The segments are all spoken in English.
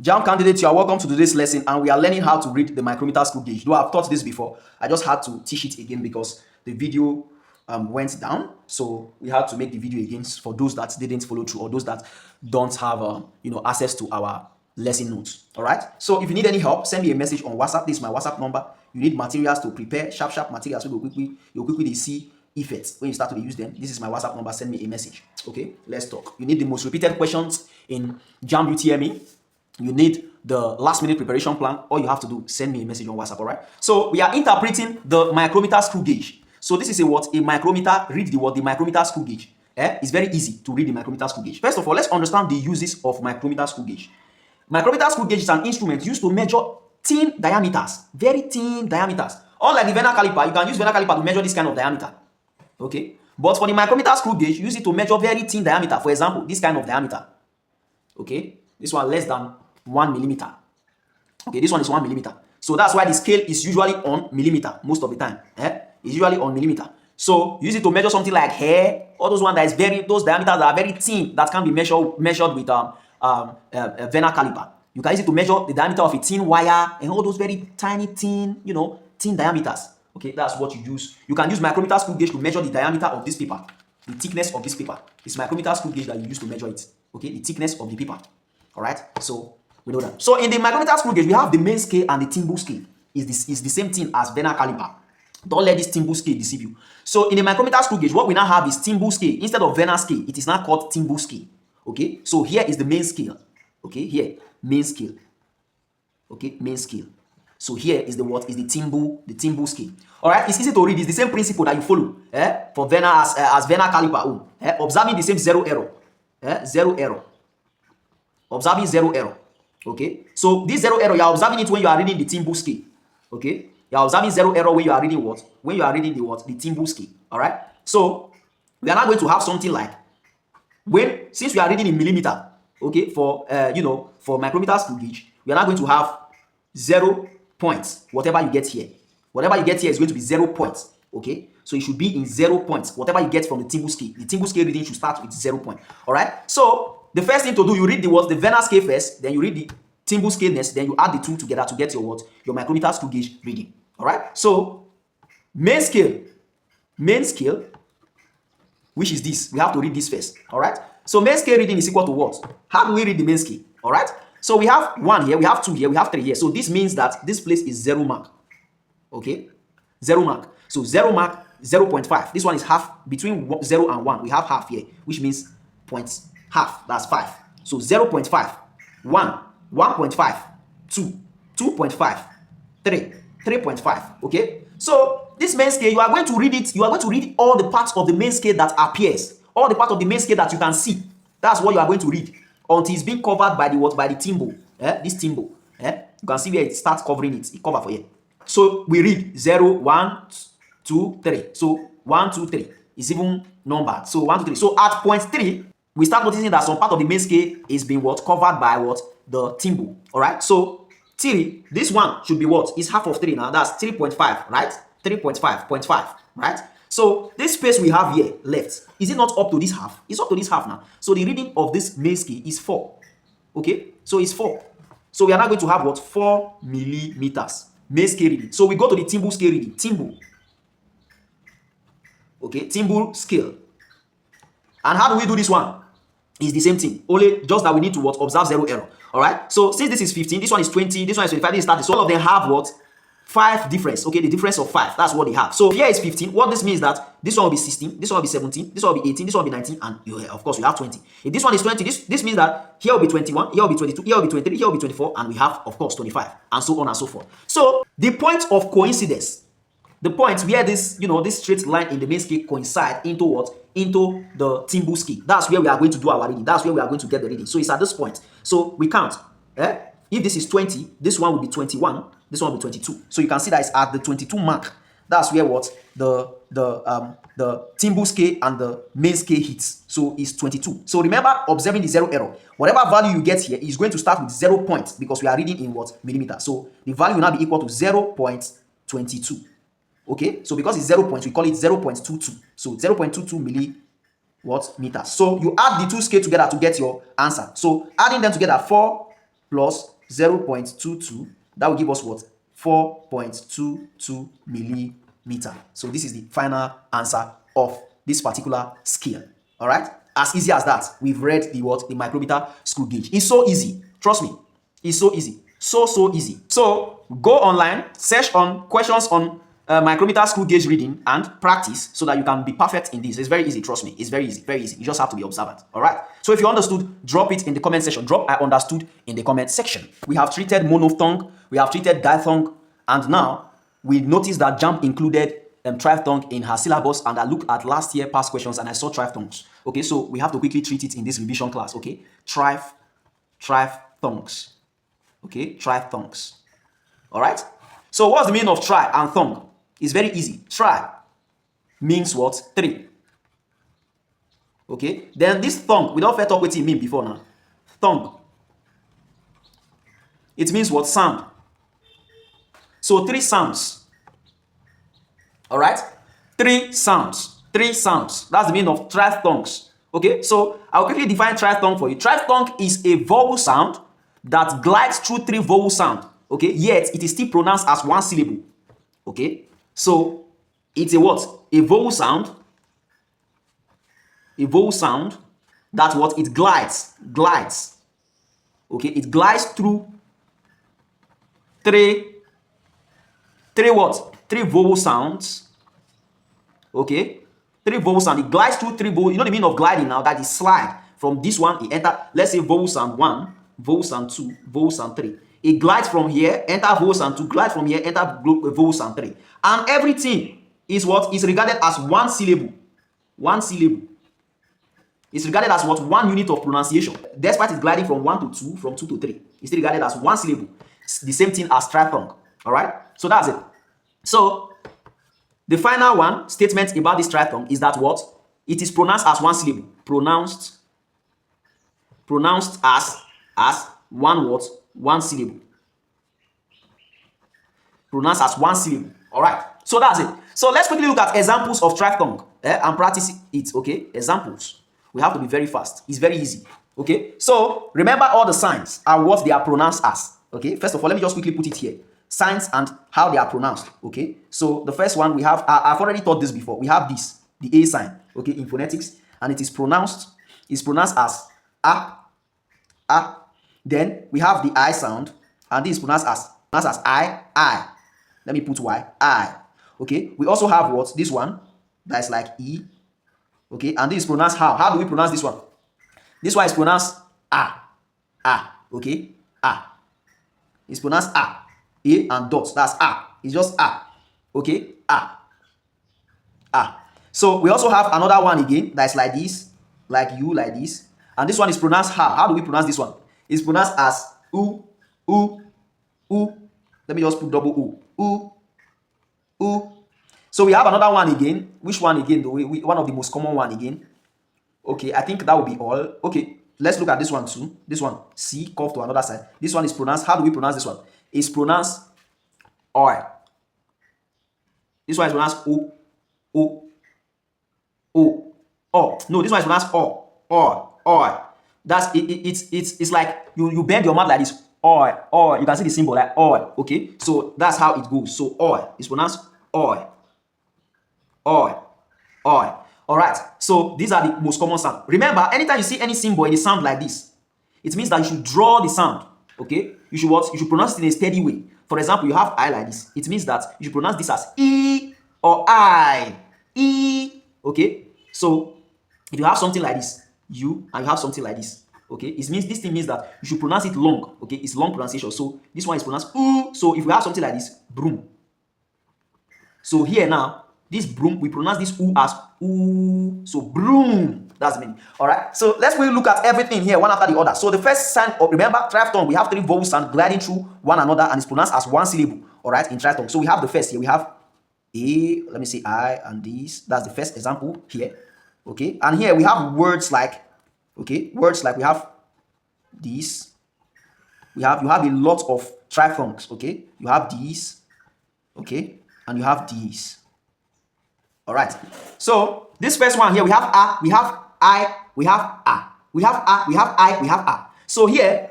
Jamb candidates, you are welcome to today's lesson, and we are learning how to read the micrometer screw gauge. Though I've taught this before, I just had to teach it again because the video went down. So we had to make the video again for those that didn't follow through or those that don't have access to our lesson notes. All right. So if you need any help, send me a message on WhatsApp. This is my WhatsApp number. You need materials to prepare, sharp materials. So you'll quickly see effects when you start to use them. This is my WhatsApp number. Send me a message. Okay, let's talk. You need the most repeated questions in Jamb UTME. You need the last minute preparation plan. All you have to do, send me a message on WhatsApp. All right. So we are interpreting the micrometer screw gauge. So this is a what? A micrometer. Read the word, the micrometer screw gauge. It's very easy to read the micrometer screw gauge. First of all, let's understand the uses of micrometer screw gauge. Micrometer screw gauge is an instrument used to measure thin diameters, very thin diameters. Unlike the vernal caliper, you can use vernal caliper to measure this kind of diameter. Okay, but for the micrometer screw gauge, use it to measure very thin diameter. For example, this kind of diameter. Okay, this one less than 1 millimeter. Okay, this one is 1 millimeter. So that's why the scale is usually on millimeter most of the time. It's usually on millimeter. So use it to measure something like hair, or those one that is those diameters that are very thin that can be measured with a vernal caliper. You can use it to measure the diameter of a thin wire and all those very tiny, thin diameters. Okay, that's what you use. You can use micrometer screw gauge to measure the diameter of this paper, the thickness of this paper. It's micrometer screw gauge that you use to measure it. Okay, the thickness of the paper. All right, so we know that. So in the micrometer screw gauge, we have the main scale and the thimble scale. It's the same thing as vernal caliper. Don't let this thimble scale deceive you. So in the micrometer screw gauge, what we now have is thimble scale. Instead of vernal scale, it is now called thimble scale. Okay, so here is the main scale. Okay, here, main scale. Okay, main scale. So here is the what? Is the thimble scale. All right, it's easy to read. It's the same principle that you follow for vernal as vernal caliper. Observing the same zero error. Zero error. Observing zero error. Okay, so this zero error, you are observing it when you are reading the thimble scale. Okay, you are observing zero error when you are reading what? When you are reading the what? The thimble scale. All right, so we are now going to have something like since we are reading in millimeter. Okay, for for micrometer screw gauge, we are now going to have 0 points. Whatever you get here, whatever you get here is going to be 0 points. Okay, so it should be in 0 points. Whatever you get from the thimble scale reading should start with 0 point. All right, so the first thing to do, you read the vernal scale first, then you read the thimble scale next, then you add the two together to get your what? Your micrometer screw gauge reading. All right, so main scale, which is this. We have to read this first. All right, so main scale reading is equal to what? How do we read the main scale? All right, so we have 1 here, we have 2 here, we have 3 here. So this means that this place is 0 mark. Okay, 0 mark. So 0 mark, 0.5. This one is half. Between 0 and 1, we have half here, which means half. That's 5. So 0.5, 1, 1.5, 2, 2.5, 3, 3.5. Okay, so this main scale, you are going to read it. You are going to read all the parts of the main scale that appears, all the parts of the main scale that you can see. That's what you are going to read until it's being covered by the what? By the thimble. This thimble. You can see where it starts covering it. It cover for you. So we read 0, 1, 2, 3. So 1, 2, 3 is even numbered. So 1, 2, 3. So at point 3, we start noticing that some part of the main scale is being what? Covered by what? The thimble. All right. So 3, this one should be what? It's half of 3 now. That's 3.5, right? 3.5, 0.5, right? So this space we have here left, is it not up to this half? It's up to this half now. So the reading of this main scale is 4. Okay, so it's 4. So we are now going to have what? 4 millimeters main scale reading. So we go to the thimble scale reading. Thimble. Okay, thimble scale. And how do we do this one? It's the same thing, only just that we need to what? Observe 0 error. All right. So since this is 15, this one is 20, this one is 25, this is 30. So all of them have what? 5 difference. Okay, the difference of 5. That's what they have. So here is 15. What this means that this one will be 16, this one will be 17, this one will be 18, this one will be 19, and of course we have 20. If this one is 20, this means that here will be 21, here will be 22, here will be 23, here will be 24, and we have of course 25, and so on and so forth. So the point of coincidence, the point where this this straight line in the main scale coincide into what? Into the thimble scale. That's where we are going to do our reading. That's where we are going to get the reading. So it's at this point. So we count. If this is 20, this one will be 21, this one will be 22. So you can see that it's at the 22 mark. That's where what? The thimble scale and the main scale hits. So it's 22. So remember observing the 0 error. Whatever value you get here is going to start with 0 points because we are reading in what? Millimeter. So the value will now be equal to 0.22. Okay, so because it's 0 points, we call it 0.22. So 0.22 meters. So you add the two scale together to get your answer. So adding them together, 4 plus 0.22, that will give us what? 4.22 millimeter. So this is the final answer of this particular scale. All right, as easy as that. We've read the what? The micrometer screw gauge. It's so easy, trust me. It's so easy, so easy. So go online, search on questions on micrometer screw gauge reading and practice so that you can be perfect in this. It's very easy, trust me. It's very easy, very easy. You just have to be observant. All right, so if you understood, drop it in the comment section. Drop I understood in the comment section. We have treated monophthong, we have treated diphthong, and now we noticed that Jamb included triphthong in her syllabus, and I looked at last year past questions and I saw triphthongs. Okay, so we have to quickly treat it in this revision class. Okay, triphthongs. Okay, triphthongs. All right, so what's the meaning of tri and thong? It's very easy. Tri means what? 3. Okay, then this thong, we don't first talk what it mean before now. Thong, it means what? Sound. So 3 sounds. All right, 3 sounds. 3 sounds. That's the meaning of triphthongs. Okay, so I'll quickly define triphthong for you. Triphthong is a vowel sound that glides through 3 vowel sound. Okay, yet it is still pronounced as 1 syllable. Okay, so it's a what? A vowel sound. A vowel sound that what? It glides. Okay, it glides through 3 what? 3 vowel sounds. Okay, 3 vowel sound. It glides through 3 vowel. You know the meaning of gliding now? That is slide. From this one, it enter, let's say vowel sound 1, vowel sound 2, vowel sound 3. It glides from here, enter vowel sound 2, glide from here, enter vowel sound 3. And everything is what? Is regarded as 1 syllable. 1 syllable. It's regarded as what? 1 unit of pronunciation. Despite it gliding from 1 to 2, from 2 to 3. It's still regarded as 1 syllable. It's the same thing as triphthong. Alright? So that's it. So the final one statement about this triphthong is that what? It is pronounced as 1 syllable. Pronounced as 1 what? 1 syllable. Pronounced as 1 syllable. Alright. So that's it. So let's quickly look at examples of triphthong and practice it. Okay? Examples. We have to be very fast. It's very easy. Okay? So remember all the signs and what they are pronounced as. Okay? First of all, let me just quickly put it here. Signs and how they are pronounced. Okay, so the first one we have, I've already taught this before. We have this, the A sign, okay, in phonetics, and it is pronounced as a. Then we have the I sound, and this is pronounced as I. Let me put Y, I. Okay, we also have what? This one, that's like E. Okay, and this is pronounced how? How do we pronounce this one? This one is pronounced A. Okay, A. It's pronounced A. A and dots, that's A. It's just A. Okay, A. So we also have another one again that's like this, like you, like this. And this one is pronounced how? How do we pronounce this one? It's pronounced as U. Let me just put double U. So we have another one again. Which one again? One of the most common one again. Okay, I think that will be all. Okay, let's look at this one too. This one, C, curve to another side. This one is pronounced, how do we pronounce this one? It's pronounced OI. This one is pronounced O. No, this one is pronounced O. That's it's like you bend your mouth like this. Oi. You can see the symbol like oi. Okay, so that's how it goes. So oi is pronounced oi. All right. So these are the most common sounds. Remember, anytime you see any symbol in a sound like this, it means that you should draw the sound. Okay, you should what? You should pronounce it in a steady way. For example, you have I like this. It means that you should pronounce this as E or I. E. Okay. So if you have something like this, and you have something like this, okay, it means this thing means that you should pronounce it long. Okay, it's long pronunciation. So this one is pronounced oo. So if we have something like this, broom. So here now, this broom, we pronounce this oo as oo. So broom. That's the meaning. All right. So let's really look at everything here one after the other. So the first sign, remember, triphthong, we have 3 vowel sounds gliding through one another, and it's pronounced as 1 syllable. All right, in triphthong. So we have the first here. We have A. Let me say I and this. That's the first example here. Okay. And here we have words like, okay, we have these. You have a lot of triphthongs. Okay. You have these. Okay. And you have these. All right. So this first one here, we have A, we have I, we have A. We have A, we have I, we have A. So here,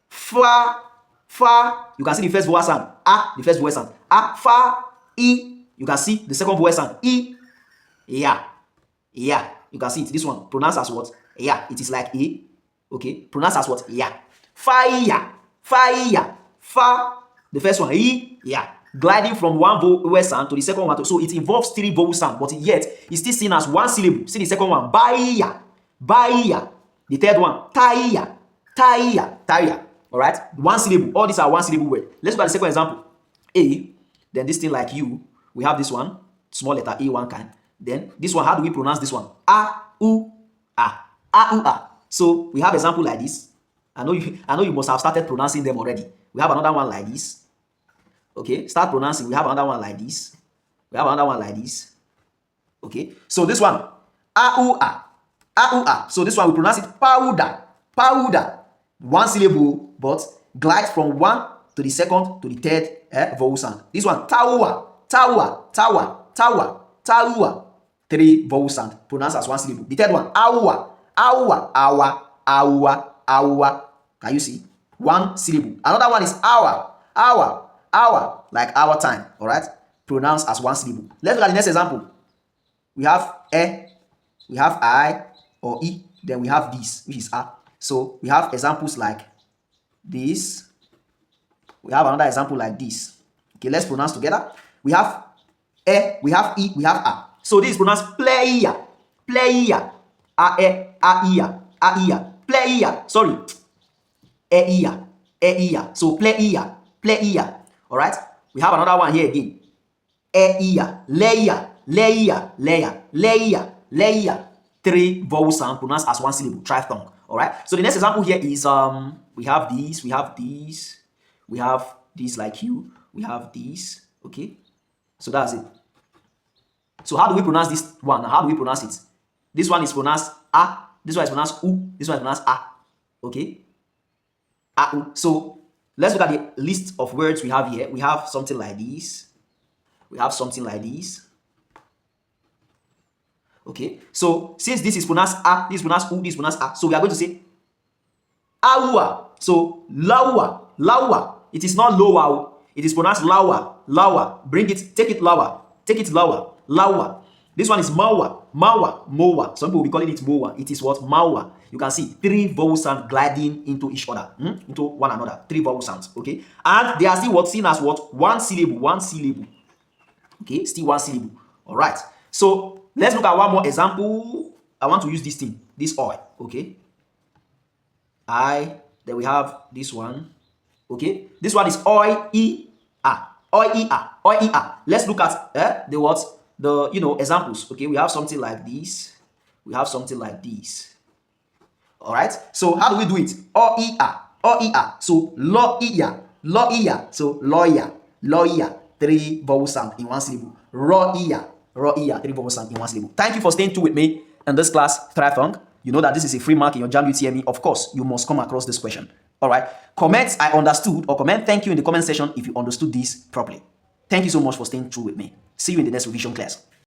fa, Fa, you can see the first vowel sound. A, the first vowel sound. A, fa, I, you can see the second vowel sound. I, yeah, yeah. You can see it. This one pronounced as what? Yeah. It is like a. Okay, pronounced as what? Yeah. Fire, fire, fa. The first one, I, yeah. Gliding from one vowel sound to the second one. So it involves 3 vowel sound, but yet it's still seen as one syllable. See the second one, baya, baya. The third one, taya, taya, taya. All right, one syllable. All these are one syllable words. Let's look at the second example. A, then this thing like you. We have this one, small letter A, one kind. Then this one, how do we pronounce this one? A, U, A, A, U, A. So we have example like this. I know you must have started pronouncing them already. We have another one like this. Okay, start pronouncing. We have another one like this. We have another one like this. Okay, so this one, A-U-A, A-U-A. So this one we pronounce it powder, powder. One syllable, but glide from one to the second to the third vowel sound. This one, tawa, tawa, tawa, tawa, tawa. 3 vowel sound, pronounced as one syllable. The third one, awa, awa, awa, awa, awa. Can you see? One syllable. Another one is hour, hour, hour, like our time, all right? Pronounced as one syllable. Let's look at the next example. We have we have I or I, then we have this, which is a. So we have examples like this. We have another example like this. Okay, let's pronounce together. We have we have I, we have a. So this is pronounced player, player, player. Sorry, So player, player. All right. We have another one here again. Layer, layer, layer, layer, layer. 3 vowel sound pronounced as one syllable. Triphthong. All right. So the next example here is we have these, we have these, we have these like you, we have these. Okay. So that's it. So how do we pronounce this one? How do we pronounce it? This one is pronounced a. This one is pronounced u. This one is pronounced a. Okay. A, u. So let's look at the list of words we have here. We have something like this. We have something like this. Okay. So since this is pronounced a, this is pronounced u, this is pronounced a. So we are going to say awa. So lower, lower. It is not lower. It is pronounced lower, lower. Bring it, take it lower, take it lower, lower. This one is mawa, mawa, mowa. Some people will be calling it mowa. It is what? Mawa. You can see 3 vowel sounds gliding into each other, into one another. 3 vowel sounds, okay? And they are still what? Seen as what? One syllable, one syllable. Okay, still one syllable. All right. So let's look at one more example. I want to use this thing, this oil, okay? Then we have this one, okay? This one is oil, e-a, oil, e-a, oil, e-a. Let's look at the what? The, examples, okay? We have something like this. We have something like this. All right. So how do we do it? O-E-A, O-E-A. So lo-E-A, lo-E-A. So lawyer, lawyer. 3 vowel sound in one syllable. Ro-E-A, ro-E-A. 3 vowel sound in one syllable. Thank you for staying tuned with me in this class, Triphthong. You know that this is a free mark in your Jamb UTME. Of course, you must come across this question. All right. Comment I understood or comment thank you in the comment section if you understood this properly. Thank you so much for staying true with me. See you in the next revision class.